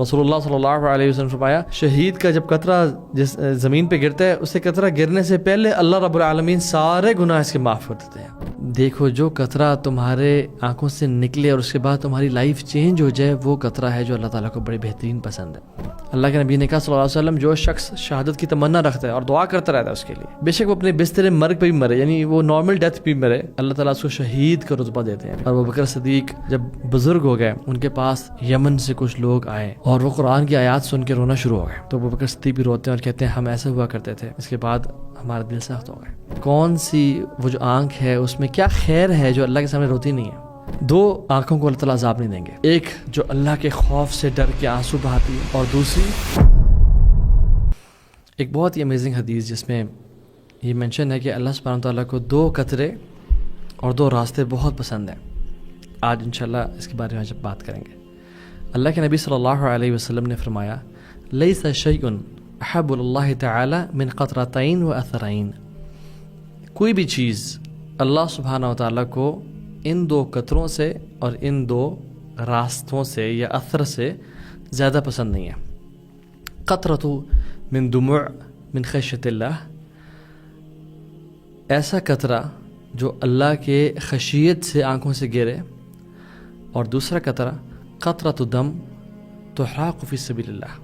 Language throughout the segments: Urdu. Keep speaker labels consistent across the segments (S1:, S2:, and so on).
S1: رسول اللہ صلی اللہ علیہ وسلم فرمایا شہید کا جب قطرہ جس زمین پہ گرتا ہے اسے قطرہ گرنے سے پہلے اللہ رب العالمین سارے گناہ اس کے معاف کر دیتے ہیں. دیکھو جو قطرہ تمہارے آنکھوں سے نکلے اور اس کے بعد تمہاری لائف چینج ہو جائے وہ قطرہ ہے جو اللہ تعالیٰ کو بڑی بہترین پسند ہے. اللہ کے نبی نے کہا صلی اللہ علیہ وسلم جو شخص شہادت کی تمنا رکھتا ہے اور دعا کرتا رہتا ہے اس کے لیے بے شک وہ اپنے بستر مرگ پہ بھی مرے یعنی وہ نارمل ڈیتھ پہ مرے اللہ تعالیٰ اس کو شہید کا رتبہ دیتے ہیں. اور ابو بکر صدیق جب بزرگ ہو گئے ان کے پاس یمن سے کچھ لوگ آئے اور وہ قرآن کی آیات سن کے رونا شروع ہو گئے تو ابو بکر صدیق بھی روتے ہیں اور کہتے ہیں ہم ایسے ہوا کرتے تھے اس کے بعد ہمارا دل سخت ہو گئے. کون سی وہ جو آنکھ ہے اس میں کیا خیر ہے جو اللہ کے سامنے روتی نہیں ہے. دو آنکھوں کو اللہ تعالیٰ عذاب نہیں دیں گے, ایک جو اللہ کے خوف سے ڈر کے آنسو بہاتی ہے اور دوسری ایک بہت ہی امیزنگ حدیث جس میں یہ مینشن ہے کہ اللہ سبحانہ تعالیٰ کو دو قطرے اور دو راستے بہت پسند ہیں. آج انشاءاللہ اس کے بارے میں جب بات کریں گے. اللہ کے نبی صلی اللہ علیہ وسلم نے فرمایا لیس شیء احب اللہ تعالی من قطرتین و اثرین, کوئی بھی چیز اللہ سبحانہ وتعالیٰ کو ان دو قطروں سے اور ان دو راستوں سے یا اثر سے زیادہ پسند نہیں ہے. قطرۃ من دموع من خشیۃ اللہ, ایسا قطرہ جو اللہ کے خشیت سے آنکھوں سے گرے, اور دوسرا قطرہ قطرۃ دم تحراق فی سبیل اللہ,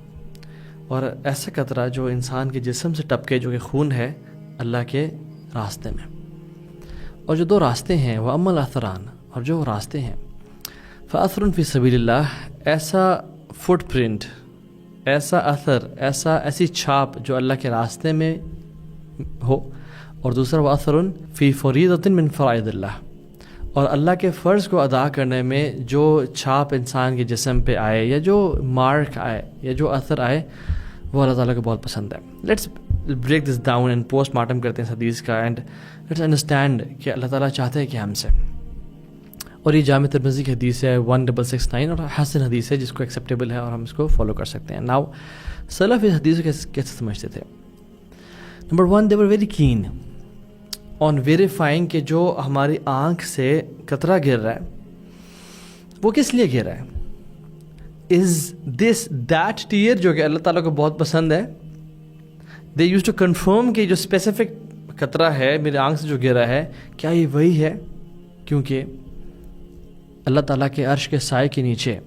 S1: اور ایسا قطرہ جو انسان کے جسم سے ٹپکے جو کہ خون ہے اللہ کے راستے میں. اور جو دو راستے ہیں وہ اما الاثران, اور جو راستے ہیں فاثر فی سبیل اللہ, ایسا فٹ پرنٹ, ایسا اثر, ایسی چھاپ جو اللہ کے راستے میں ہو, اور دوسرا واثر فی فریضۃ من فرائض اللہ, اور اللہ کے فرض کو ادا کرنے میں جو چھاپ انسان کے جسم پہ آئے یا جو مارک آئے یا جو اثر آئے وہ اللہ تعالیٰ کو بہت پسند ہے. Let's break this down and post mortem کرتے ہیں اس حدیث کا, اینڈ لیٹس انڈرسٹینڈ کہ اللہ تعالیٰ چاہتے ہیں کہ ہم سے. اور یہ جامع ترمذی کی حدیث ہے 1669 اور حسن حدیث ہے جس کو ایکسیپٹیبل ہے اور ہم اس کو فالو کر سکتے ہیں. ناؤ سلف اس حدیث کو کیسے سمجھتے تھے؟ Number 1, they were very keen on verifying کہ جو ہماری آنکھ سے قطرہ گر رہا ہے وہ کس لیے گر رہا ہے. Is this that tear جو کہ اللہ تعالیٰ کو بہت پسند ہے. They used to confirm کہ جو اسپیسیفک قطرہ ہے میری آنکھ سے جو گرا ہے کیا یہ وہی ہے, کیونکہ اللہ تعالیٰ کے عرش کے سائے کے نیچے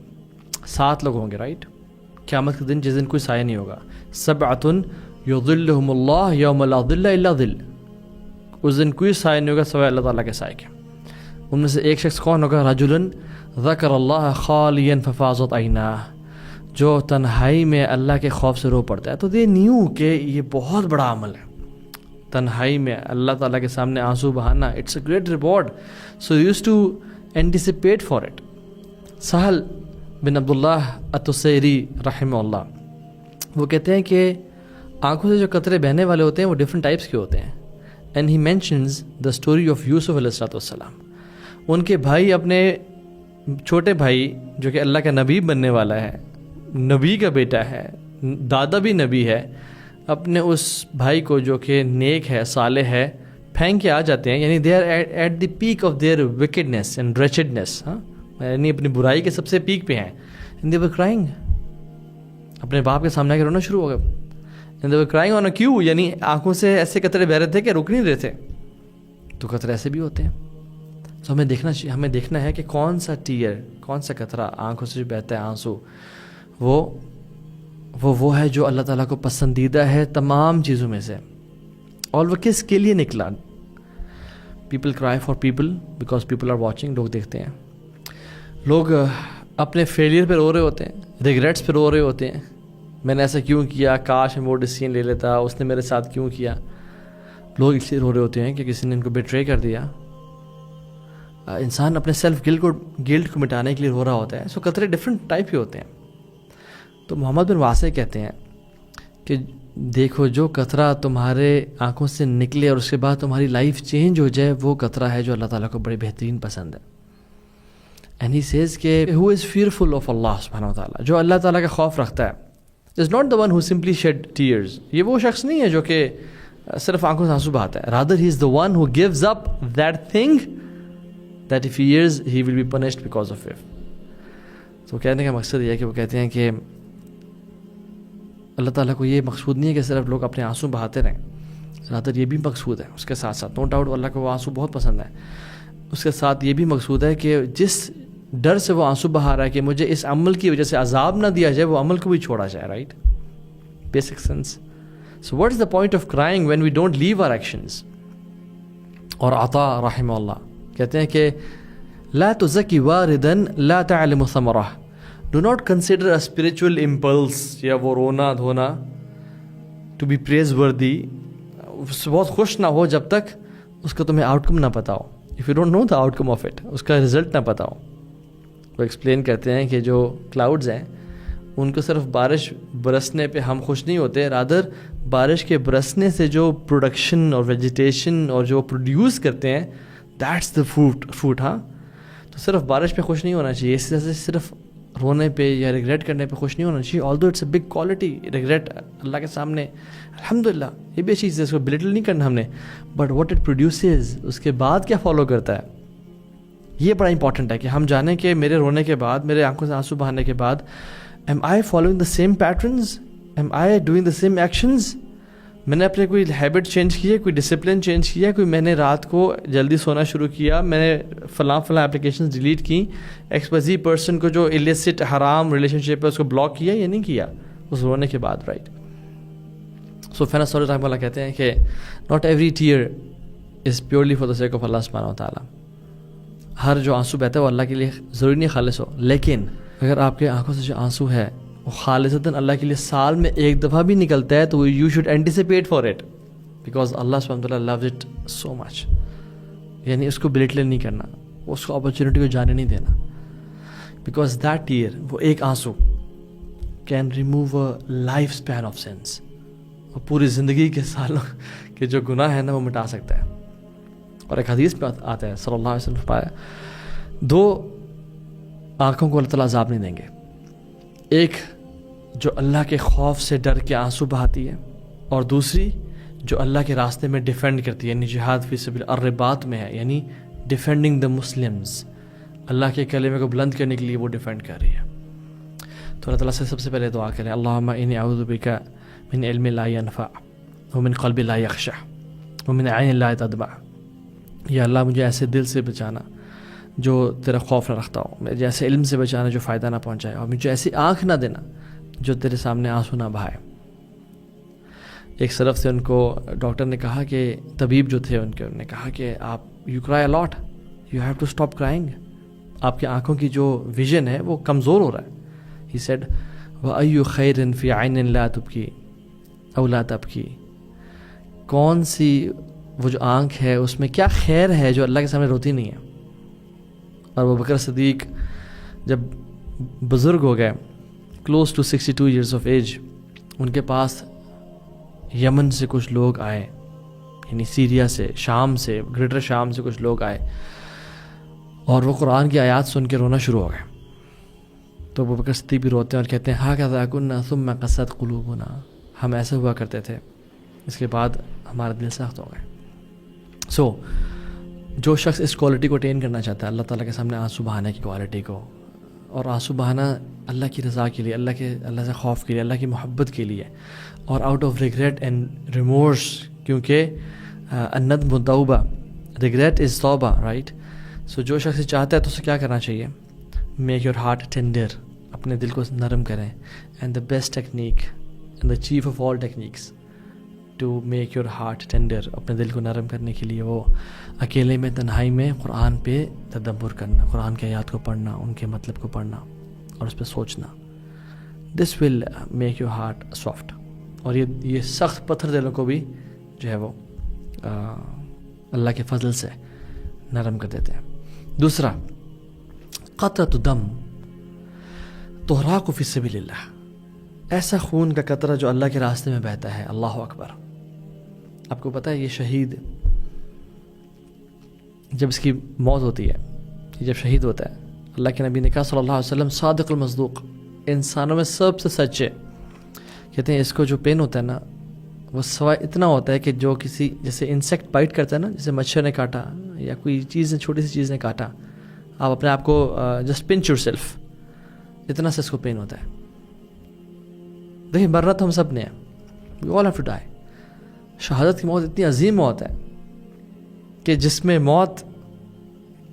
S1: 7 لوگ ہوں گے, رائٹ, قیامت کے دن جس دن کوئی سایہ نہیں ہوگا. 7 یظلہم اللہ یوم لا ظل الا ظل, اس دن کوئی سایہ نہیں ہوگا سوائے اللہ تعالیٰ کے سائے کے. ان میں سے ایک شخص کون ہوگا؟ رجل ذکر اللہ خالیا ففاضت عیناہ, جو تنہائی میں اللہ کے خوف سے رو پڑتا ہے. تو دے نیو کہ یہ بہت بڑا عمل ہے, تنہائی میں اللہ تعالیٰ کے سامنے آنسو بہانا, it's a great reward. So use to anticipate for it. Sahl bin عبداللہ التسیری رحمہ اللہ وہ کہتے ہیں کہ آنکھوں سے جو قطرے بہنے والے ہوتے ہیں وہ ڈفرینٹ ٹائپس کے ہوتے ہیں. And he mentions the story of Yusuf علیہ السلام. ان کے بھائی اپنے چھوٹے بھائی جو کہ اللہ کا نبی بننے والا ہے, نبی کا بیٹا ہے, دادا بھی نبی ہے, اپنے اس بھائی کو جو کہ نیک ہے صالح ہے پھینک کے آ جاتے ہیں. یعنی they are at the peak of their wickedness and wretchedness, یعنی اپنی برائی کے سب سے پیک پہ ہیں. اینڈ دے ور کرائنگ, اپنے باپ کے سامنے آ کے رونا شروع ہو گئے. اینڈ دے ور کرائنگ آن اے کیو, یعنی آنکھوں سے ایسے قطرے بہ رہے تھے کہ رک نہیں رہے تھے. تو قطرے ایسے بھی ہوتے ہیں. تو ہمیں دیکھنا ہے کہ کون سا ٹیئر, کون سا قطرہ آنکھوں سے جو بہتا ہے آنسو وہ ہے جو اللہ تعالیٰ کو پسندیدہ ہے تمام چیزوں میں سے. اور وہ کس کے لیے نکلا؟ People cry for people because people are watching, لوگ دیکھتے ہیں. لوگ اپنے فیلئر پہ رو رہے ہوتے ہیں, ریگریٹس پہ رو رہے ہوتے ہیں, میں نے ایسا کیوں کیا, کاش میں وہ ڈیسیژن لے لیتا, اس نے میرے ساتھ کیوں کیا. لوگ اس لیے رو رہے ہوتے ہیں کہ کسی نے ان کو بیٹرے کر دیا. انسان اپنے سیلف گلٹ کو مٹانے کے لیے رو رہا ہوتا ہے. سو قطرے ڈفرینٹ ٹائپ کے ہوتے ہیں. تو محمد بن واسع کہتے ہیں کہ دیکھو جو قطرہ تمہارے آنکھوں سے نکلے اور اس کے بعد تمہاری لائف چینج ہو جائے وہ قطرہ ہے جو اللہ تعالیٰ کو بڑی بہترین پسند ہے. اینڈ ہی سیز کہ ہو از فیئرفل آف اللہ سبحانہ و تعالیٰ, جو اللہ تعالیٰ کا خوف رکھتا ہے, is not the one who simply shed tears. یہ وہ شخص نہیں ہے جو کہ صرف آنکھوں سے آنسو بہاتا ہے. Rather he is the one who gives up that thing that if he hears he will be punished because of it. تو کہنے کا مقصد یہ ہے کہ وہ کہتے ہیں کہ اللہ تعالیٰ کو یہ مقصود نہیں ہے کہ صرف لوگ اپنے آنسو بہاتے رہیں، رادر یہ بھی مقصود ہے اس کے ساتھ ساتھ، نو ڈاؤٹ اللہ کو وہ آنسو بہت پسند ہے، اس کے ساتھ یہ بھی مقصود ہے کہ جس ڈر سے وہ آنسو بہا رہا ہے کہ مجھے اس عمل کی وجہ سے عذاب نہ دیا جائے، وہ عمل کو بھی چھوڑا جائے. Right, basic sense. So what is the point of crying when we don't leave our actions. اور عطا رحمہ اللہ کہتے ہیں کہ لا تزکی واردا لا تعلم ثمرہ. Do not consider a spiritual impulse, یا وہ رونا دھونا ٹو بی پریز وردی، اس سے بہت خوش نہ ہو جب تک اس کا تمہیں آؤٹ کم نہ پتا ہو. If you don't know the outcome of it, اس کا رزلٹ نہ پتا ہو. وہ ایکسپلین کرتے ہیں کہ جو کلاؤڈز ہیں ان کو صرف بارش برسنے پہ ہم خوش نہیں ہوتے، رادر بارش کے برسنے سے جو پروڈکشن اور ویجیٹیشن اور جو پروڈیوس کرتے ہیں دیٹس دا فروٹ. ہاں، تو صرف بارش پہ خوش نہیں ہونا چاہیے، اس طرح سے صرف رونے پہ یا ریگریٹ کرنے پہ خوش نہیں ہونا چاہیے. Although it's a big quality regret Allah کے سامنے، الحمدللہ یہ بھی اچھی چیز ہے، اس کو بلٹل نہیں کرنا ہم نے، بٹ واٹ اٹ پروڈیوسز، اس کے بعد کیا فالو کرتا ہے، یہ بڑا امپورٹنٹ ہے کہ ہم جانیں کہ میرے رونے کے بعد، میرے آنکھوں سے آنسو بہانے کے بعد، am I following the same patterns, am I doing the same actions. میں نے اپنے کوئی ہیبٹ چینج کی ہے، کوئی ڈسپلن چینج کیا، کوئی میں نے رات کو جلدی سونا شروع کیا، میں نے فلاں اپلیکیشنز ڈیلیٹ کی، ایکسپزی پرسن کو جو الیسٹ حرام ریلیشن شپ ہے اس کو بلاک کیا یا نہیں کیا اس رونے کے بعد. رائٹ. سو فینا سوری رحمہ اللہ کہتے ہیں کہ not every tear is purely for the sake of Allah سبحانہ و تعالیٰ. ہر جو آنسو بہتا ہے وہ اللہ کے لیے ضروری نہیں خالص ہو، لیکن اگر آپ کے آنکھوں سے جو آنسو ہے وہ خالصتاً اللہ کے لیے سال میں ایک دفعہ بھی نکلتا ہے تو you should anticipate for it, because Allah سبحانہ وتعالیٰ لوز اٹ سو مچ. یعنی اس کو بلٹل نہیں کرنا، اس کو اپرچونیٹی کو جانے نہیں دینا، بیکاز دیٹ ٹیئر، وہ ایک آنسو can remove a life span of sense. وہ پوری زندگی کے سالوں کے جو گناہ ہے نا وہ مٹا سکتا ہے. اور ایک حدیث میں آتا ہے صلی اللہ علیہ وسلم پایا، دو آنکھوں کو اللہ تعالیٰ عذاب نہیں دیں گے، ایک جو اللہ کے خوف سے ڈر کے آنسو بہاتی ہے، اور دوسری جو اللہ کے راستے میں ڈیفینڈ کرتی ہے، یعنی جہاد فی سبیل الرباط میں ہے، یعنی ڈیفینڈنگ دا مسلمز، اللہ کے کلمے کو بلند کرنے کے لیے وہ ڈیفینڈ کر رہی ہے. تو اللہ تعالیٰ سے سب سے پہلے دعا کریں، اللہم انی اعوذ بک من علم لا ينفع ومن قلب لا یخشع ومن عین لا تدمع. یا اللہ مجھے ایسے دل سے بچانا جو تیرا خوف نہ رکھتا ہو، مجھے ایسے علم سے بچانا جو فائدہ نہ پہنچائے، اور مجھے ایسی آنکھ نہ دینا جو تیرے سامنے آنسو نہ بہائے. ایک سلف سے ان کو ڈاکٹر نے کہا کہ طبیب جو تھے انہوں نے کہا کہ آپ you cry a lot, you have to stop crying, آپ کی آنکھوں کی جو ویژن ہے وہ کمزور ہو رہا ہے. ہی سیڈ وَأَيُّ خَيْرٍ فِي عَيْنٍ لَا تُبْكِي أَوْ لَا تَبْكِي. کون سی وہ جو آنکھ ہے اس میں کیا خیر ہے جو اللہ کے سامنے روتی نہیں ہے. اور ابو بکر صدیق جب بزرگ ہو گئے، close to 62 years of age, ان کے پاس یمن سے کچھ لوگ آئے، یعنی سیریا سے، شام سے، گریٹر شام سے کچھ لوگ آئے، اور وہ قرآن کی آیات سن کے رونا شروع ہو گئے. تو ابو بکر صدیق بھی روتے ہیں اور کہتے ہیں ہاکذا کنا ثم قست قلوبنا، ہم ایسے ہوا کرتے تھے، اس کے بعد ہمارا دل سخت ہو گئے. سو جو شخص اس کوالٹی کو اٹین کرنا چاہتا ہے، اللہ تعالیٰ کے سامنے آنسو بہانے کی کوالٹی کو، اور آنسو بہانا اللہ کی رضا کے لیے، اللہ سے خوف کے لیے، اللہ کی محبت کے لیے، اور out of regret and remorse, کیونکہ الندم توبہ، ریگریٹ از توبہ. رائٹ. سو جو شخص چاہتا ہے تو اسے کیا کرنا چاہیے؟ میک یور ہارٹ ٹینڈر، اپنے دل کو نرم کریں. And the best technique and the chief of all techniques to make your heart tender, اپنے دل کو نرم کرنے کے لیے وہ اکیلے میں، تنہائی میں قرآن پہ تدبر کرنا، قرآن کی آیات کو پڑھنا، ان کے مطلب کو پڑھنا اور اس پہ سوچنا. This will make your heart soft. اور یہ سخت پتھر دلوں کو بھی جو ہے وہ اللہ کے فضل سے نرم کر دیتے ہیں. دوسرا، قطرۃ دم تحراق فی سبیل اللہ، ایسا خون کا قطرہ جو اللہ کے راستے میں بہتا ہے. اللہ اکبر. آپ کو پتہ ہے یہ شہید جب اس کی موت ہوتی ہے، جب شہید ہوتا ہے، اللہ کے نبی نے کہا صلی اللہ علیہ وسلم صادق المصدوق، انسانوں میں سب سے سچے. کہتے ہیں اس کو جو پین ہوتا ہے نا وہ سوائے اتنا ہوتا ہے کہ جو کسی جیسے انسیکٹ بائٹ کرتا ہے نا، جیسے مچھر نے کاٹا یا کوئی چیز نے، چھوٹی سی چیز نے کاٹا، آپ اپنے آپ کو جسٹ پنچ یور سیلف، اتنا سے اس کو پین ہوتا ہے. دیکھیں مرنا تو ہم سب نے ہے, we all have to die. شہادت کی موت اتنی عظیم موت ہے کہ جس میں موت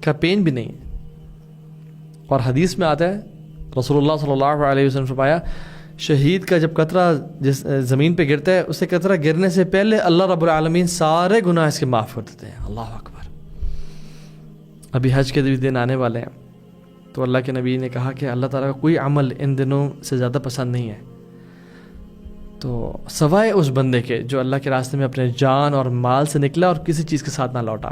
S1: کا پین بھی نہیں ہے. اور حدیث میں آتا ہے رسول اللہ صلی اللہ علیہ وسلم فرمایا شہید کا جب قطرہ جس زمین پہ گرتا ہے اسے قطرہ گرنے سے پہلے اللہ رب العالمین سارے گناہ اس کے معاف کر دیتے ہیں. اللہ اکبر. ابھی حج کے دن آنے والے ہیں تو اللہ کے نبی نے کہا کہ اللہ تعالیٰ کا کوئی عمل ان دنوں سے زیادہ پسند نہیں ہے تو سوائے اس بندے کے جو اللہ کے راستے میں اپنے جان اور مال سے نکلا اور کسی چیز کے ساتھ نہ لوٹا.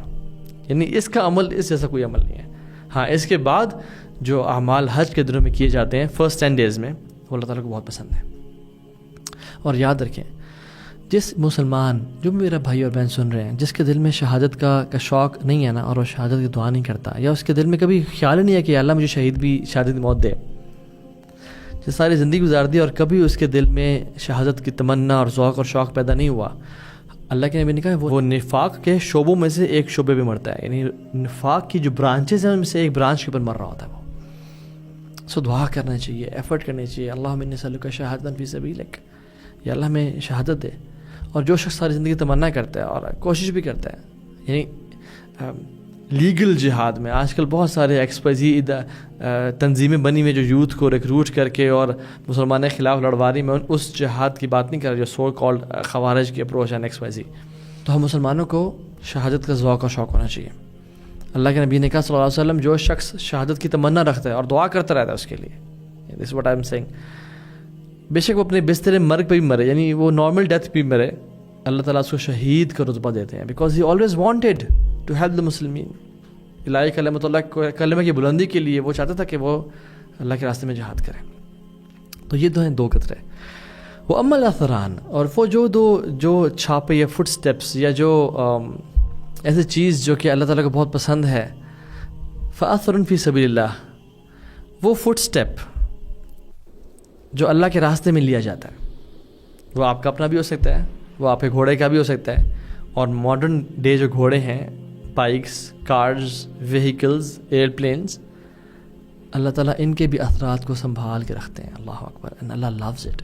S1: یعنی اس کا عمل اس جیسا کوئی عمل نہیں ہے. ہاں اس کے بعد جو اعمال حج کے دنوں میں کیے جاتے ہیں فرسٹ 10 days میں وہ اللہ تعالیٰ کو بہت پسند ہے. اور یاد رکھیں جس مسلمان جو میرا بھائی اور بہن سن رہے ہیں جس کے دل میں شہادت کا شوق نہیں ہے نا اور وہ شہادت کی دعا نہیں کرتا یا اس کے دل میں کبھی خیال ہی نہیں ہے کہ اللہ مجھے شہادت کی موت دے, جس ساری زندگی گزار دی اور کبھی اس کے دل میں شہادت کی تمنا اور ذوق اور شوق پیدا نہیں ہوا, اللہ کے نبی نے کہا وہ نفاق کے شعبوں میں سے ایک شعبے پہ مرتا ہے. یعنی نفاق کی جو برانچز ہیں ان میں سے ایک برانچ کے اوپر مر رہا ہوتا ہے وہ. سو دعا کرنا چاہیے, ایفرٹ کرنی چاہیے, اللہم انی اسألک شہادۃ فی سبیلک, یا اللہ ہمیں شہادت دے. اور جو شخص ساری زندگی تمنا کرتا ہے اور کوشش بھی کرتا ہے, یعنی لیگل جہاد میں آج کل بہت سارے ایکسپائزی تنظیمیں بنی ہوئی جو یوتھ کو ریکروٹ کر کے اور مسلمانوں کے خلاف لڑواری میں اس جہاد کی بات نہیں کر رہے جو سو کالڈ خوارج کی اپروچ ہے ایکسپائزی. تو ہم مسلمانوں کو شہادت کا ذوق اور شوق ہونا چاہیے. اللہ کے نبی نے کہا صلی اللہ علیہ وسلم جو شخص شہادت کی تمنا رکھتا ہے اور دعا کرتا رہتا ہے اس کے لیے, this is what I am seeing, بے شک وہ اپنے بستر مرگ پہ بھی مرے, یعنی وہ نارمل ڈیتھ پہ بھی مرے, اللہ تعالیٰ اس کو شہید کا رتبہ دیتے ہیں because he always wanted to help the مسلمین. الہی کلمۃ اللہ کلمہ کی بلندی کے لیے وہ چاہتا تھا کہ وہ اللہ کے راستے میں جہاد کرے. تو یہ دو قطرے. وہ اما الاثران, اور وہ جو چھاپے یا فٹ سٹیپس یا جو ایسی چیز جو کہ اللہ تعالیٰ کو بہت پسند ہے, فاثر فی سبیل اللہ, وہ فٹ سٹیپ جو اللہ کے راستے میں لیا جاتا ہے, وہ آپ کا اپنا بھی ہو سکتا ہے, وہ آپ کے گھوڑے کا بھی ہو سکتا ہے. اور ماڈرن ڈے جو گھوڑے ہیں, بائکس, کارز, وہیکلز, ایئرپلینز, اللہ تعالیٰ ان کے بھی اثرات کو سنبھال کے رکھتے ہیں. اللہ اکبر, and اللہ loves it.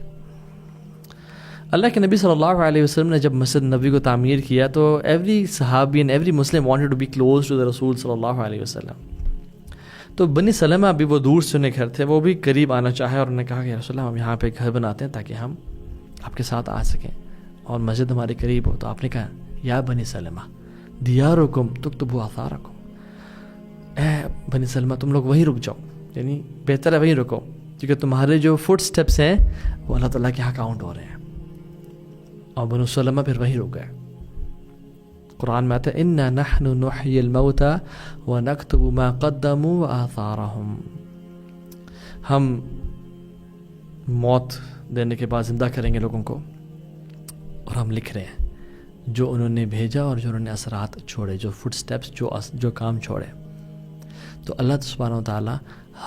S1: اللہ کے نبی صلی اللہ علیہ وسلم نے جب مسجد نبی کو تعمیر کیا تو ایوری صحابی and every Muslim wanted to be close to the رسول صلی اللہ علیہ وسلم. تو بنی سلمہ بھی وہ دور سے انہیں گھر تھے, وہ بھی قریب آنا چاہے اور انہوں نے کہا کہ رسول اللہ ہم یہاں پہ گھر بناتے ہیں تاکہ ہم آپ کے ساتھ آ سکیں اور مسجد ہمارے قریب ہو. تو آپ نے کہا یا بنی سلمہ دیارکم تکتبوا آثارکم, اے بنی سلمہ تم لوگ وہیں رک جاؤ, یعنی بہتر ہے وہیں رکو کیونکہ تمہارے جو فٹ سٹیپس ہیں وہ اللہ تعالیٰ کے یہاں کاؤنٹ ہو رہے ہیں. اور بنو سلمہ پھر وہیں رک گئے. قرآن میں آتا ہے انا نحن نحیی الموتى ونکتب ما قدموا وآثارهم, ہم موت دینے کے بعد زندہ کریں گے لوگوں کو اور ہم لکھ رہے ہیں جو انہوں نے بھیجا اور جو انہوں نے اثرات چھوڑے, جو فٹ سٹیپس, جو کام چھوڑے. تو اللہ سبحانہ و تعالیٰ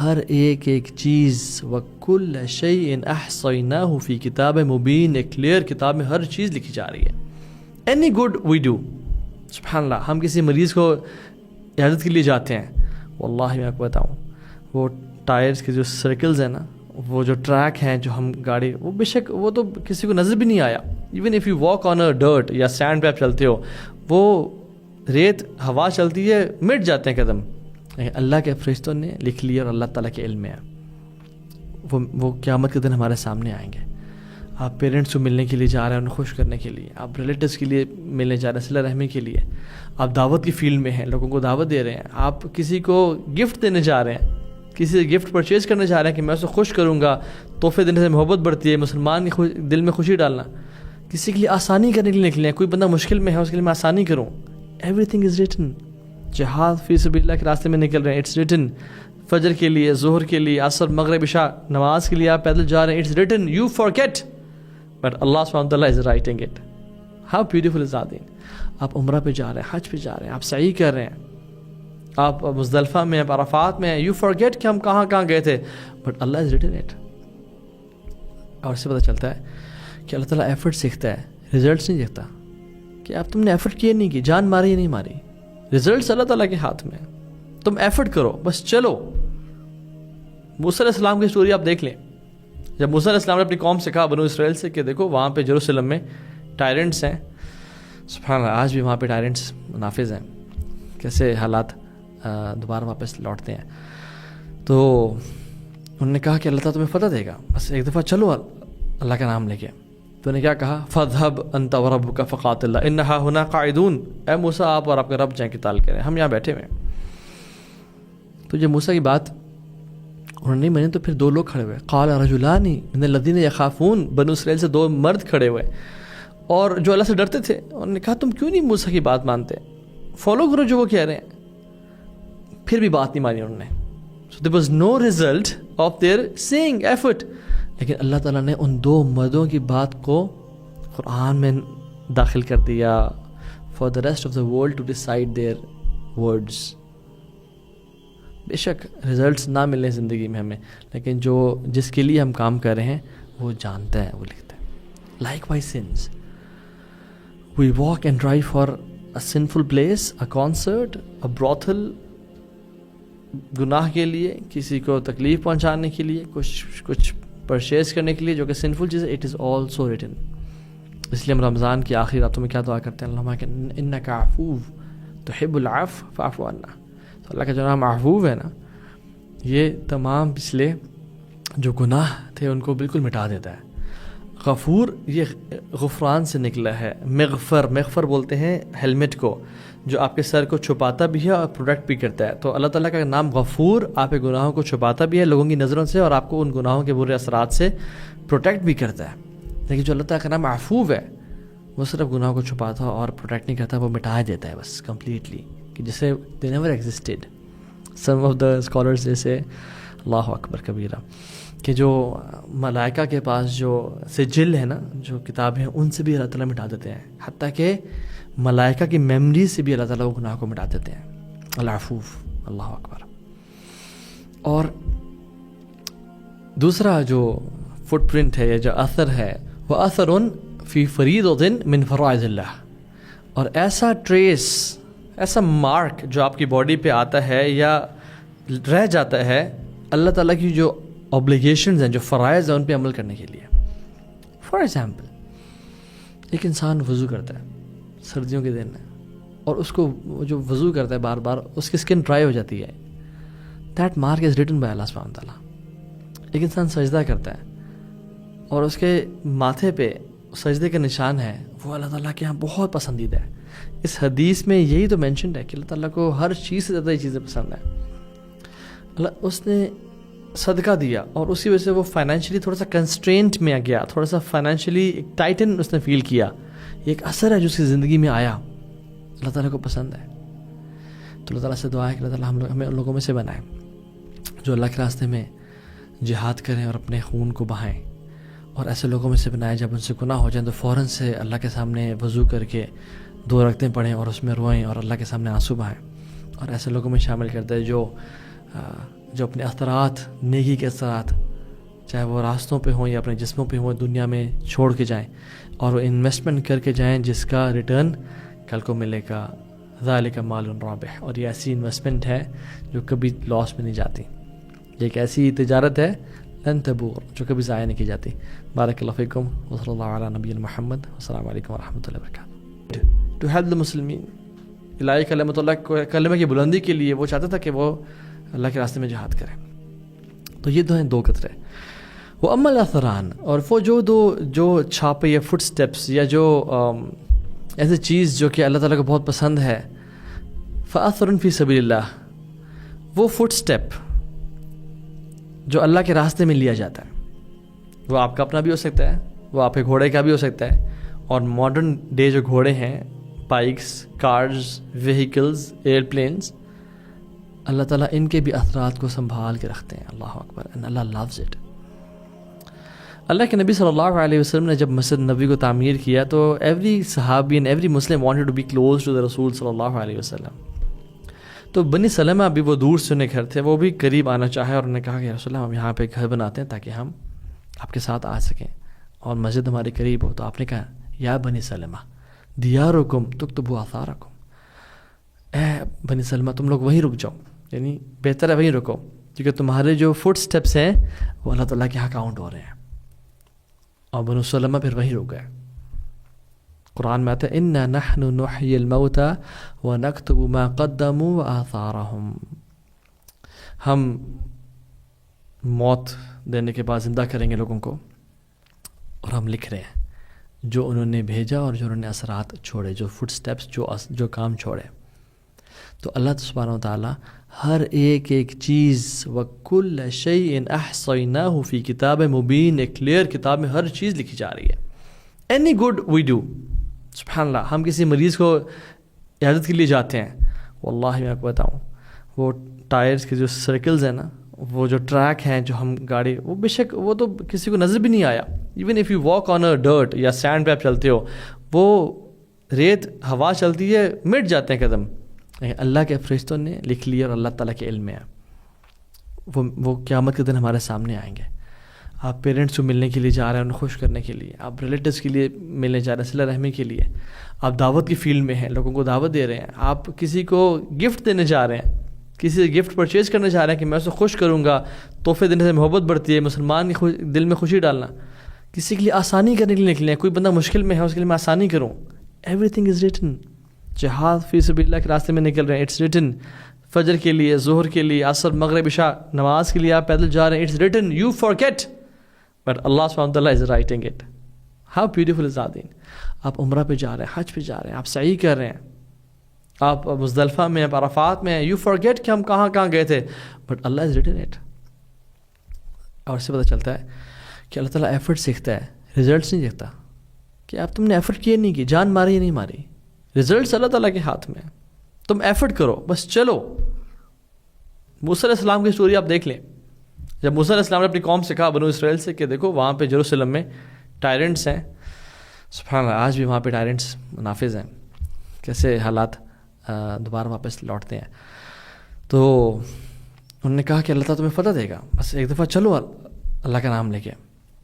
S1: ہر ایک چیز وَكُلَّ شَيْءٍ أَحْصَيْنَاهُ فِي كِتَابٍ مُبِينٍ, ایک کلیئر کتاب میں ہر چیز لکھی جا رہی ہے. اینی گڈ وی ڈو, سبحان اللہ, ہم کسی مریض کو عیادت کے لیے جاتے ہیں, واللہ میں آپ کو بتاؤں وہ ٹائرز کے جو سرکلز ہیں نا, وہ جو ٹریک ہیں جو ہم گاڑی, وہ بے شک وہ تو کسی کو نظر بھی نہیں آیا. Even if you walk on a dirt یا سینڈ پہ آپ چلتے ہو, وہ ریت ہوا چلتی ہے مٹ جاتے ہیں قدم, اللہ کے فرشتوں نے لکھ لیا اور اللہ تعالیٰ کے علم میں ہے. وہ قیامت کے دن ہمارے سامنے آئیں گے. آپ پیرنٹس کو ملنے کے لیے جا رہے ہیں, انہیں خوش کرنے کے لیے, آپ ریلیٹیوز کے لیے ملنے جا رہے ہیں, صلہ رحمی کے لیے, آپ دعوت کی فیلڈ میں ہیں, لوگوں کو دعوت دے رہے ہیں, آپ کسی کو گفٹ دینے جا رہے ہیں, کسی سے گفٹ پرچیز کرنے جا رہے ہیں کہ میں اسے خوش کروں گا, تحفے دینے سے محبت بڑھتی ہے, مسلمان کے دل میں خوشی ڈالنا, کسی کے لیے آسانی کرنے کے لیے نکلے ہیں, کوئی بندہ مشکل میں ہے اس کے لیے میں آسانی کروں. Every thing is written. جہاد فی سبیل اللہ کے راستے میں نکل رہے ہیں, اٹس ریٹن. فجر کے لیے, ظہر کے لیے, عصر, مغرب, عشاء نماز کے لیے آپ پیدل جا رہے ہیں, it's written. You forget but Allah سبحانہ وتعالیٰ is writing it. How beautiful is that. آپ عمرہ پہ جا رہے ہیں, حج پہ جا رہے ہیں, آپ سعی کر رہے ہیں, آپ مزدلفہ میں, آپ عرفات میں ہیں, یو فارگیٹ کہ ہم کہاں گئے تھے, but Allah is written it. اور اس سے پتہ چلتا ہے کہ اللہ تعالیٰ ایفرٹ سیکھتا ہے, ریزلٹس نہیں دیکھتا کہ آپ تم نے ایفرٹ کیے نہیں کی, جان ماری یا نہیں ماری, ریزلٹس اللہ تعالیٰ کے ہاتھ میں. تم ایفرٹ کرو, بس چلو. موسیٰ علیہ السلام کی اسٹوری آپ دیکھ لیں, جب موسیٰ علیہ السلام نے اپنی قوم سے کہا بنو اسرائیل سے کہ دیکھو وہاں پہ جیروسلم میں ٹائرنٹس ہیں، سبحان اللہ آج بھی وہاں پہ ٹائرنٹس نافذ ہیں، کیسے حالات دوبارہ واپس لوٹتے ہیں. تو انہوں نے کہا کہ اللہ تعالیٰ تمہیں فتح دے گا، بس ایک دفعہ چلو اللہ کا نام لے کے. تو انہوں نے کیا کہا، فَاذْهَبْ أَنْتَ وَرَبُّكَ فَقَاتِلَا إِنَّ هَا هُنَا قَاعِدُونَ، اے موسیٰ آپ اور آپ کے رب جائیں قتال کریں، ہم یہاں بیٹھے ہوئے ہیں. تو جب موسیٰ کی بات انہوں نے نہیں مانی تو پھر دو لوگ کھڑے ہوئے، قَالَ رَجُلَانِ مِنَ الَّذِينَ يَخَافُونَ، بنو اسرائیل سے دو مرد کھڑے ہوئے اور جو اللہ سے ڈرتے تھے. انہوں نے کہا تم کیوں نہیں موسیٰ کی بات مانتے، فالو کرو جو وہ کہہ رہے ہیں. پھر بھی بات نہیں مانی انہوں نے. So there was no result of their saying effort. لیکن اللہ تعالیٰ نے ان دو مردوں کی بات کو قرآن میں داخل کر دیا for the rest of the world to decide their words. بے شک رزلٹس نہ ملیں زندگی میں ہمیں، لیکن جو جس کے لیے ہم کام کر رہے ہیں وہ جانتا ہے، وہ لکھتا ہے. Likewise sins. We walk and drive for a sinful place, a concert, a brothel، گناہ کے لیے، کسی کو تکلیف پہنچانے کے لیے، کچھ پرچیز کرنے کے لیے جو کہ سنفل چیز ہے. It is also written. اس لیے ہم رمضان کی آخری راتوں میں کیا دعا کرتے ہیں، اللہم انک عفو تحب العفو فاعف عنا. تو اللہ کا جو نام عفو ہے نا، یہ تمام پچھلے جو گناہ تھے ان کو بالکل مٹا دیتا ہے. غفور یہ غفران سے نکلا ہے. مغفر بولتے ہیں ہیلمٹ کو، جو آپ کے سر کو چھپاتا بھی ہے اور پروٹیکٹ بھی کرتا ہے. تو اللہ تعالیٰ کا نام غفور آپ کے گناہوں کو چھپاتا بھی ہے لوگوں کی نظروں سے، اور آپ کو ان گناہوں کے برے اثرات سے پروٹیکٹ بھی کرتا ہے. لیکن جو اللہ تعالیٰ کا نام عفو ہے وہ صرف گناہوں کو چھپاتا اور پروٹیکٹ نہیں کرتا، وہ مٹا دیتا ہے بس کمپلیٹلی، کہ جسے they never existed. Some of the scholars جیسے اللہ اکبر کبیرہ کہ جو ملائکہ کے پاس جو سجل ہے نا، جو کتاب ہیں، ان سے بھی اللہ تعالیٰ مٹا دیتے ہیں، حتیٰ کہ ملائکہ کی میموری سے بھی اللہ تعالیٰ وہ گناہ کو مٹا دیتے ہیں. العفوف، اللہ اکبر. اور دوسرا جو فٹ پرنٹ ہے یا جو اثر ہے، وہ اثر فی فریضۃ من فرائض اللہ. اور ایسا ٹریس، ایسا مارک جو آپ کی باڈی پہ آتا ہے یا رہ جاتا ہے اللہ تعالیٰ کی جو اوبلیگیشنز ہیں، جو فرائض ہیں، ان پہ عمل کرنے کے لیے. فار ایگزامپل ایک انسان وضو کرتا ہے سردیوں کے دن میں، اور اس کو جو وضو کرتا ہے بار بار اس کی اسکن ڈرائی ہو جاتی ہے. That mark is written by Allah سبحانہ وتعالیٰ. ایک انسان سجدہ کرتا ہے اور اس کے ماتھے پہ سجدے کا نشان ہے، وہ اللہ تعالیٰ کے یہاں بہت پسندیدہ ہے. اس حدیث میں یہی تو مینشنڈ ہے کہ اللہ تعالیٰ کو ہر چیز سے زیادہ یہ چیزیں پسند ہیں. اللہ اس نے صدقہ دیا اور اسی وجہ سے وہ فائنینشلی تھوڑا سا کنسٹرینٹ میں گیا، تھوڑا سا فائنینشلی ایک ٹائٹن اس نے فیل کیا. یہ ایک اثر ہے جو اس کی زندگی میں آیا، اللہ تعالیٰ کو پسند ہے. تو اللہ تعالیٰ سے دعا ہے کہ اللہ تعالیٰ ہمیں ان لوگوں میں سے بنائے جو اللہ کے راستے میں جہاد کریں اور اپنے خون کو بہائیں، اور ایسے لوگوں میں سے بنائے جب ان سے گناہ ہو جائیں تو فوراً سے اللہ کے سامنے وضو کر کے 2 رکعتیں پڑھیں اور اس میں روئیں اور اللہ کے سامنے آنسو بہائیں. اور ایسے لوگوں میں شامل کرتا ہے جو اپنے اثرات، نیکی کے اثرات، چاہے وہ راستوں پہ ہوں یا اپنے جسموں پہ ہوں، دنیا میں چھوڑ کے جائیں اور وہ انویسٹمنٹ کر کے جائیں جس کا ریٹرن کل کو ملے گا. ذالک مال رابح. اور یہ ایسی انویسٹمنٹ ہے جو کبھی لاس میں نہیں جاتی. یہ ایک ایسی تجارت ہے لن تبور، جو کبھی ضائع نہیں کی جاتی. بارک اللہ فیکم وصلی اللہ علی نبی محمد. السلام علیکم ورحمۃ اللہ وبرکاتہ. ٹو ہیلپ دا مسلمین، الہی کلمۃ اللہ کو، کلمہ کی بلندی کے لیے وہ چاہتا تھا کہ وہ اللہ کے راستے میں جہاد کرے. تو یہ دو ہیں 2 قطرے. وہ اما الاثران، اور وہ جو چھاپے یا فٹ سٹیپس یا جو ایسی چیز جو کہ اللہ تعالیٰ کو بہت پسند ہے، فاثر فی سبیل اللہ، وہ فٹ سٹیپ جو اللہ کے راستے میں لیا جاتا ہے، وہ آپ کا اپنا بھی ہو سکتا ہے، وہ آپ کے گھوڑے کا بھی ہو سکتا ہے. اور ماڈرن ڈے جو گھوڑے ہیں، بائکس، کارز، وہیکلز، ایئرپلینز، اللہ تعالیٰ ان کے بھی اثرات کو سنبھال کے رکھتے ہیں. اللہ اکبر. and Allah loves it. اللہ کے نبی صلی اللہ علیہ وسلم نے جب مسجد نبوی کو تعمیر کیا تو ایوری صحابی and every Muslim wanted to be close to the رسول صلی اللہ علیہ وسلم. تو بنی سلمہ بھی وہ دور سے انہیں گھر تھے، وہ بھی قریب آنا چاہے اور انہوں نے کہا کہ رسول اللہ ہم یہاں پہ گھر بناتے ہیں تاکہ ہم آپ کے ساتھ آ سکیں اور مسجد ہمارے قریب ہو. تو آپ نے کہا یا بنی سلمہ دیارکم تکتب آثارکم، اے بنی سلمہ تم لوگ وہیں رک جاؤ، یعنی بہتر ہے وہیں رکو، کیونکہ تمہارے جو فٹ سٹیپس ہیں وہ اللہ تعالیٰ کے یہاں کاؤنٹ ہو رہے ہیں. اور بنو سلمہ پھر وہیں رک گئے. قرآن میں آتا ہے اِنَّا نَحْنُ نُحْيِي الْمَوْتَى وَنَكْتُبُ مَا قَدَّمُوا وَآثَارَهُمْ. ہم موت دینے کے بعد زندہ کریں گے لوگوں کو، اور ہم لکھ رہے ہیں جو انہوں نے بھیجا اور جو انہوں نے اثرات چھوڑے، جو فٹ سٹیپس، جو کام چھوڑے. تو اللہ سبحانہ و تعالیٰ ہر ایک چیز وَكُلَّ شَيْءٍ أَحْصَيْنَاهُ فِي كِتَابٍ مُبِينٍ، ایک کلیئر کتاب میں ہر چیز لکھی جا رہی ہے. اینی گڈ وی ڈو، سبحان اللہ. ہم کسی مریض کو عیادت کے لیے جاتے ہیں، واللہ میں آپ کو بتاؤں وہ ٹائرز کے جو سرکلز ہیں نا، وہ جو ٹریک ہیں جو ہم گاڑی، وہ بے شک وہ تو کسی کو نظر بھی نہیں آیا. Even if you walk on a dirt یا سینڈ پہ آپ چلتے ہو، وہ ریت ہوا چلتی ہے مٹ جاتے ہیں قدم، لیکن اللہ کے فرشتوں نے لکھ لیا اور اللہ تعالیٰ کے علم میں ہے. وہ قیامت کے دن ہمارے سامنے آئیں گے. آپ پیرنٹس کو ملنے کے لیے جا رہے ہیں، انہیں خوش کرنے کے لیے، آپ ریلیٹیوز کے لیے ملنے جا رہے ہیں صلہ رحمی کے لیے، آپ دعوت کی فیلڈ میں ہیں، لوگوں کو دعوت دے رہے ہیں، آپ کسی کو گفٹ دینے جا رہے ہیں، کسی سے گفٹ پرچیز کرنے جا رہے ہیں کہ میں اسے خوش کروں گا، تحفے دینے سے محبت بڑھتی ہے، مسلمان کے دل میں خوشی ڈالنا. کسی کے لیے آسانی کرنے کے لیے نکلے ہیں، کوئی بندہ مشکل میں ہے اس کے لیے میں آسانی کروں. Every thing is written. جہاد فی سبیل اللہ کے راستے میں نکل رہے ہیں، اٹس ریٹن. فجر کے لیے، ظہر کے لیے، عصر، مغرب، عشاء نماز کے لیے آپ پیدل جا رہے ہیں، it's written. You forget but Allah سبحانہ و تعالیٰ is writing it. How beautiful is that. آپ عمرہ پہ جا رہے ہیں، حج پہ جا رہے ہیں، آپ سعی کر رہے ہیں، آپ مزدلفہ میں، آپ عرفات میں ہیں، یو فارگیٹ کہ ہم کہاں گئے تھے، but Allah is written it. اور اس سے پتہ چلتا ہے کہ اللہ تعالیٰ ایفرٹ سیکھتا ہے، ریزلٹس نہیں دیکھتا کہ اب تم نے ایفرٹ کیے نہیں کی، جان ماری یا نہیں ماری. ریزلٹس اللہ تعالیٰ کے ہاتھ میں. تم ایفرٹ کرو، بس چلو. موسیٰ علیہ السلام کی سٹوری آپ دیکھ لیں. جب موسیٰ علیہ السلام نے اپنی قوم سے کہا، بنو اسرائیل سے، کہ دیکھو وہاں پہ جیروسلم میں ٹائرنٹس ہیں، سبحان اللہ آج بھی وہاں پہ ٹائرنٹس نافذ ہیں، کیسے حالات دوبارہ واپس لوٹتے ہیں. تو انہوں نے کہا کہ اللہ تعالیٰ تمہیں فتح دے گا، بس ایک دفعہ چلو اللہ کا نام لے کے.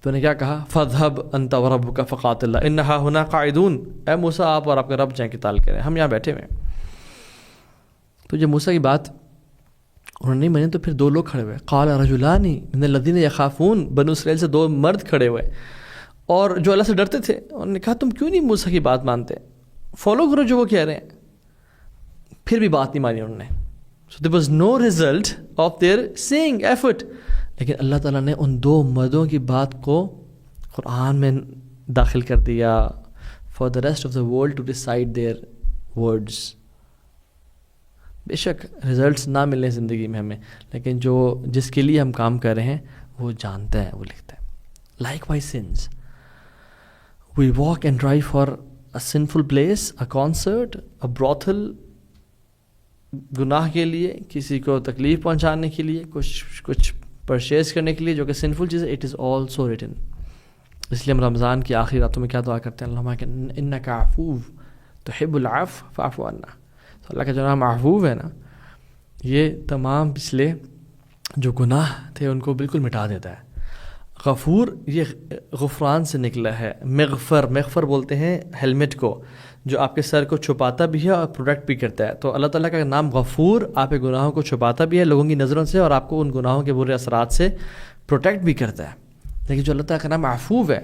S1: تو نے کیا کہا، فَاذْهَبْ أَنْتَ وَرَبُّكَ فَقَاتِلَا إِنَّهَا هُنَا قَاعِدُونَ. اے موسیٰ آپ اور آپ کا رب جائیں قتال کریں، ہم یہاں بیٹھے ہوئے ہیں. تو جب موسیٰ کی بات انہوں نے نہیں مانی تو پھر دو لوگ کھڑے ہوئے. قَالَ رَجُلَانِ مِنَ الَّذِينَ يَخَافُونَ. بنو اسرائیل سے دو مرد کھڑے ہوئے اور جو اللہ سے ڈرتے تھے. انہوں نے کہا تم کیوں نہیں موسیٰ کی بات مانتے، فالو کرو جو وہ کہہ رہے ہیں. پھر بھی بات نہیں مانی انہوں نے. So there was no result of their saying effort. لیکن اللہ تعالیٰ نے ان دو مردوں کی بات کو قرآن میں داخل کر دیا for the rest of the world to decide their words. بے شک رزلٹس نہ ملیں زندگی میں ہمیں، لیکن جس کے لیے ہم کام کر رہے ہیں وہ جانتا ہے، وہ لکھتا ہے. Likewise sins. We walk and drive for a sinful place, a concert, a brothel. گناہ کے لیے، کسی کو تکلیف پہنچانے کے لیے، کچھ پرچیز کرنے کے لیے جو کہ سنفل چیز ہے. It is also written. اس لیے ہم رمضان کی آخری راتوں میں کیا دعا کرتے ہیں، اللہم انک عفو تحب العفو فاعف عنا. تو اللہ کا جو نام عفو ہے نا، یہ تمام پچھلے جو گناہ تھے ان کو بالکل مٹا دیتا ہے. غفور یہ غفران سے نکلا ہے. مغفر بولتے ہیں ہیلمٹ کو، جو آپ کے سر کو چھپاتا بھی ہے اور پروٹیکٹ بھی کرتا ہے. تو اللہ تعالیٰ کا نام غفور آپ کے گناہوں کو چھپاتا بھی ہے لوگوں کی نظروں سے، اور آپ کو ان گناہوں کے برے اثرات سے پروٹیکٹ بھی کرتا ہے. لیکن جو اللہ تعالیٰ کا نام عفو ہے،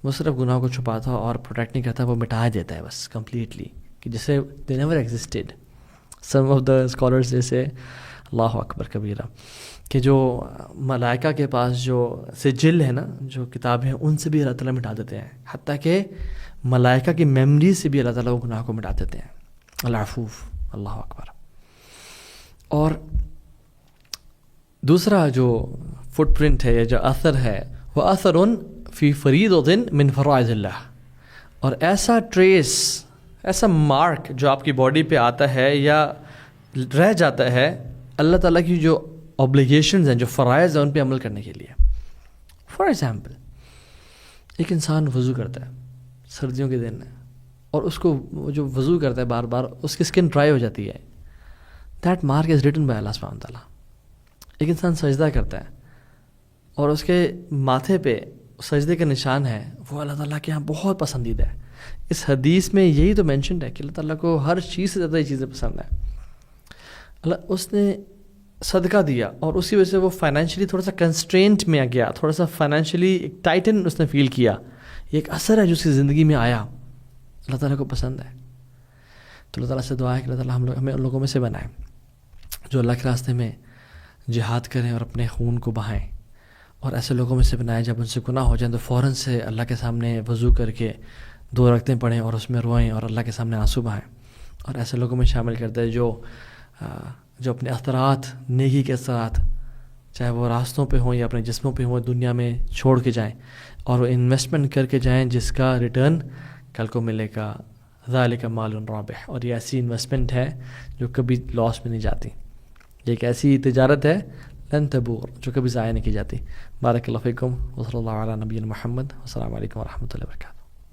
S1: وہ صرف گناہوں کو چھپاتا اور پروٹیکٹ نہیں کرتا، وہ مٹا دیتا ہے بس کمپلیٹلی، کہ جسے they never existed. Some of the scholars جیسے اللہ اکبر کبیرہ، کہ جو ملائکہ کے پاس جو سجل ہے نا، جو کتابیں ہیں، ان سے بھی اللہ تعالیٰ مٹا دیتے ہیں، حتیٰ کہ ملائکہ کی میموری سے بھی اللہ تعالیٰ وہ گناہ کو مٹا دیتے ہیں. العفو، اللہ اکبر. اور دوسرا جو فٹ پرنٹ ہے یا جو اثر ہے، وہ اثر فی فریضۃ من فرائض اللہ. اور ایسا ٹریس، ایسا مارک جو آپ کی باڈی پہ آتا ہے یا رہ جاتا ہے اللہ تعالیٰ کی جو اوبلیگیشنز ہیں، جو فرائض ہیں، ان پہ عمل کرنے کے لیے. فار ایگزامپل، ایک انسان وضو کرتا ہے سردیوں کے دن، اور اس کو جو وضو کرتا ہے بار بار، اس کی اسکن ڈرائی ہو جاتی ہے. That mark is written by Allah سبحانہ تعالیٰ. ایک انسان سجدہ کرتا ہے اور اس کے ماتھے پہ سجدے کا نشان ہے، وہ اللہ تعالیٰ کے یہاں بہت پسندیدہ ہے. اس حدیث میں یہی تو مینشنڈ ہے کہ اللہ تعالیٰ کو ہر چیز سے زیادہ یہ چیزیں پسند ہیں. اس نے صدقہ دیا اور اسی وجہ سے وہ فائنینشلی تھوڑا سا کنسٹرینٹ میں گیا, تھوڑا سا فائنینشلی ایک ٹائٹن اس نے فیل کیا, یہ ایک اثر ہے جو اس کی زندگی میں آیا, اللہ تعالیٰ کو پسند ہے. تو اللہ تعالیٰ سے دعا ہے کہ اللہ تعالیٰ ہمیں ان لوگوں میں سے بنائے جو اللہ کے راستے میں جہاد کریں اور اپنے خون کو بہائیں, اور ایسے لوگوں میں سے بنائے جب ان سے گناہ ہو جائیں تو فوراً سے اللہ کے سامنے وضو کر کے 2 رکعتیں پڑھیں اور اس میں روئیں اور اللہ کے سامنے آنسو بہائیں. اور ایسے لوگوں میں شامل کرتے ہیں جو اپنے اثرات, نیکی کے اثرات, چاہے وہ راستوں پہ ہوں یا اپنے جسموں پہ ہوں, دنیا میں چھوڑ کے جائیں اور وہ انویسٹمنٹ کر کے جائیں جس کا ریٹرن کل کو ملے گا. ذالک مال رابح, اور یہ ایسی انویسٹمنٹ ہے جو کبھی لاس میں نہیں جاتی, یہ ایک ایسی تجارت ہے لن تبور جو کبھی ضائع نہیں کی جاتی. بارک اللہ فیکم وصلی اللہ علی نبینا محمد. السلام علیکم ورحمۃ اللہ وبرکاتہ.